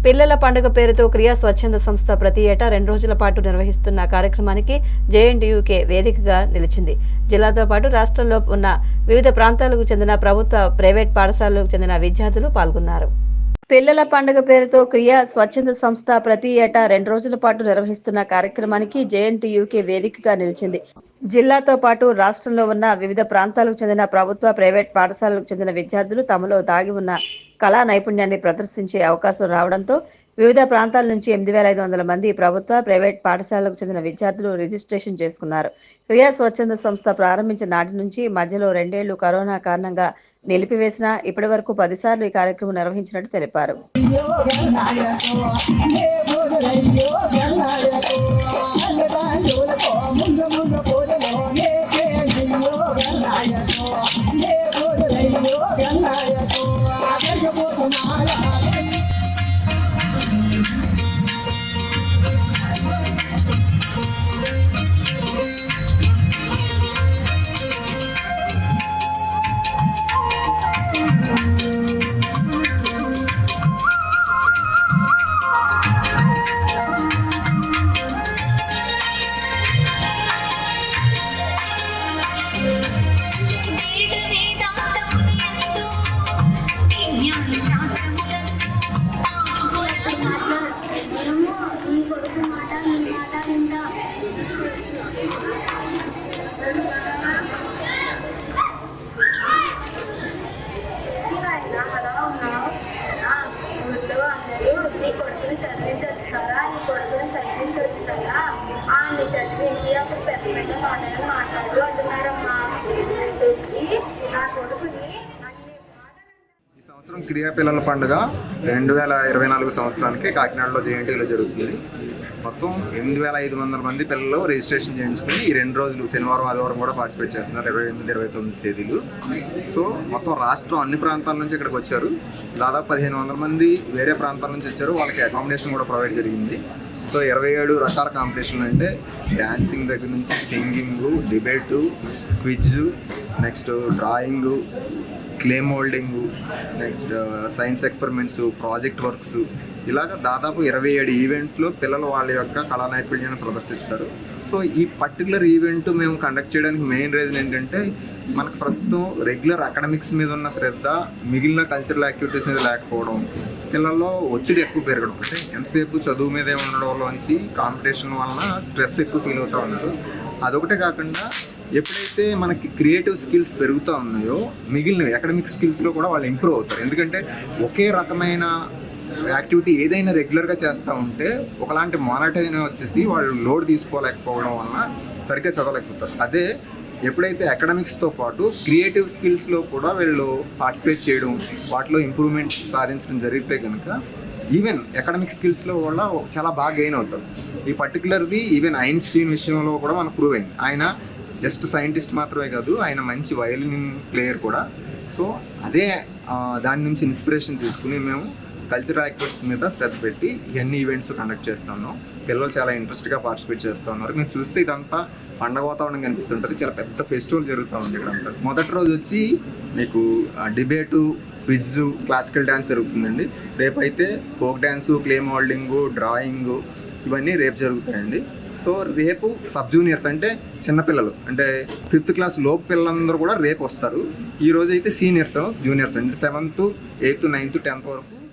పిల్లల పండుగ పేరుతో క్రియా స్వచ్ఛంద సంస్థ ప్రతి ఏటా 2 రోజుల పాటు నిర్వహిస్తున్న కార్యక్రమానికి జేఎన్టీయూకే వేదికగా నిలిచింది. జిల్లాతో పాటు రాష్ట్రంలో ఉన్న వివిధ ప్రాంతాలకు చెందిన ప్రభుత్వ, ప్రైవేట్ పాఠశాలలకు చెందిన విద్యార్థులు పాల్గొన్నారు. పిల్లల పండుగ పేరుతో క్రియా స్వచ్ఛంద సంస్థ ప్రతి ఏటా 2 రోజుల పాటు నిర్వహిస్తున్న కార్యక్రమానికి జేఎన్టీయూకే వేదికగా నిలిచింది. జిల్లాతో పాటు రాష్ట్రంలో ఉన్న వివిధ ప్రాంతాలకు చెందిన ప్రభుత్వ, ప్రైవేట్ పాఠశాలలకు చెందిన విద్యార్థులు తమలో దాగి ఉన్న కళా నైపుణ్యాన్ని ప్రదర్శించే అవకాశం రావడంతో వివిధ ప్రాంతాల నుంచి 8,500 మంది ప్రభుత్వ, ప్రైవేట్ పాఠశాలలకు చెందిన విద్యార్థులు రిజిస్ట్రేషన్ చేసుకున్నారు. క్రియా స్వచ్ఛంద సంస్థ ప్రారంభించిన నాటి నుంచి మధ్యలో 2 ఏళ్లు కరోనా కారణంగా నిలిపివేసినా ఇప్పటి వరకు 10 సార్లు ఈ కార్యక్రమం నిర్వహించినట్టు తెలిపారు. క్రియా పిల్లల పండుగ 2024 సంవత్సరానికి కాకినాడలో జేఎన్టీలో జరుగుతుంది. మొత్తం 8,500 మంది పిల్లలు రిజిస్ట్రేషన్ చేయించుకుని ఈ 2 రోజులు శనివారం, ఆదివారం కూడా పార్టిసిపేట్ చేస్తున్నారు. 28, 29 తేదీలు. సో మొత్తం రాష్ట్రం అన్ని ప్రాంతాల నుంచి ఇక్కడికి వచ్చారు. దాదాపు 1,500 మంది వేరే ప్రాంతాల నుంచి వచ్చారు. వాళ్ళకి అకామిడేషన్ కూడా ప్రొవైడ్ జరిగింది. సో 27 రకాల కాంపిటీషన్లు అంటే డ్యాన్సింగ్ దగ్గర నుంచి singing, debate, quiz, next drawing, clay moulding, next science experiments, project works, ఇలాగ దాదాపు 27 ఈవెంట్లు పిల్లలు వాళ్ళ యొక్క కళా నైపుణ్యాన్ని ప్రదర్శిస్తారు. సో ఈ పర్టికులర్ ఈవెంట్ మేము కండక్ట్ చేయడానికి మెయిన్ రీజన్ ఏంటంటే మనకు ప్రస్తుతం రెగ్యులర్ అకాడమిక్స్ మీద ఉన్న శ్రద్ధ మిగిలిన కల్చరల్ యాక్టివిటీస్ మీద లేకపోవడం, పిల్లల్లో ఒత్తిడి ఎక్కువ పెరగడం, అంటే ఎంతసేపు చదువు మీదే ఉండడంలోంచి కాంపిటీషన్ వలన స్ట్రెస్ ఎక్కువ ఫీల్ అవుతూ ఉన్నారు. అదొకటే కాకుండా ఎప్పుడైతే మనకి క్రియేటివ్ స్కిల్స్ పెరుగుతూ ఉన్నాయో మిగిలిన అకాడమిక్ స్కిల్స్లో కూడా వాళ్ళు ఇంప్రూవ్ అవుతారు. ఎందుకంటే ఒకే రకమైన యాక్టివిటీ ఏదైనా రెగ్యులర్గా చేస్తూ ఉంటే ఒకలాంటి మానిటైన్ వచ్చేసి వాళ్ళు లోడ్ తీసుకోలేకపోవడం వలన సరిగ్గా చదవలేకపోతారు. అదే ఎప్పుడైతే అకాడమిక్స్తో పాటు క్రియేటివ్ స్కిల్స్లో కూడా వీళ్ళు పార్టిసిపేట్ చేయడం, వాటిలో ఇంప్రూవ్మెంట్ సాధించడం జరిగితే కనుక ఈవెన్ అకాడమిక్ స్కిల్స్లో కూడా చాలా బాగా గెయిన్ అవుతారు. ఈ పర్టికులర్ది ఈవెన్ ఐన్స్టీన్ విషయంలో కూడా మనకు ప్రూవ్ అయింది. ఆయన జస్ట్ సైంటిస్ట్ మాత్రమే కాదు, ఆయన మంచి వయలిన్ ప్లేయర్ కూడా. సో అదే దాని నుంచి ఇన్స్పిరేషన్ తీసుకుని మేము కల్చరల్ యాక్టివిటీస్ మీద శ్రద్ధ పెట్టి ఇవన్నీ ఈవెంట్స్ కండక్ట్ చేస్తున్నాం. పిల్లలు చాలా ఇంట్రెస్ట్గా పార్టిసిపేట్ చేస్తూ ఉన్నారు. మీరు చూస్తే ఇదంతా పండగ వాతావరణం కనిపిస్తుంటుంది. చాలా పెద్ద ఫెస్టివల్ జరుగుతూ ఉంది ఇక్కడంతా. మొదటి రోజు వచ్చి మీకు డిబేటు, క్విజ్, క్లాసికల్ డ్యాన్స్ జరుగుతుందండి. రేపైతే ఫోక్ డ్యాన్సు, క్లే మోల్డింగు, డ్రాయింగు ఇవన్నీ రేపు జరుగుతాయండి. సో రేపు సబ్ జూనియర్స్ అంటే చిన్నపిల్లలు, అంటే 5th క్లాస్ లోపు పిల్లలందరూ కూడా రేపు వస్తారు. ఈ రోజు అయితే సీనియర్స్, జూనియర్స్ అంటే 7th, 8th, 9th, 10th వరకు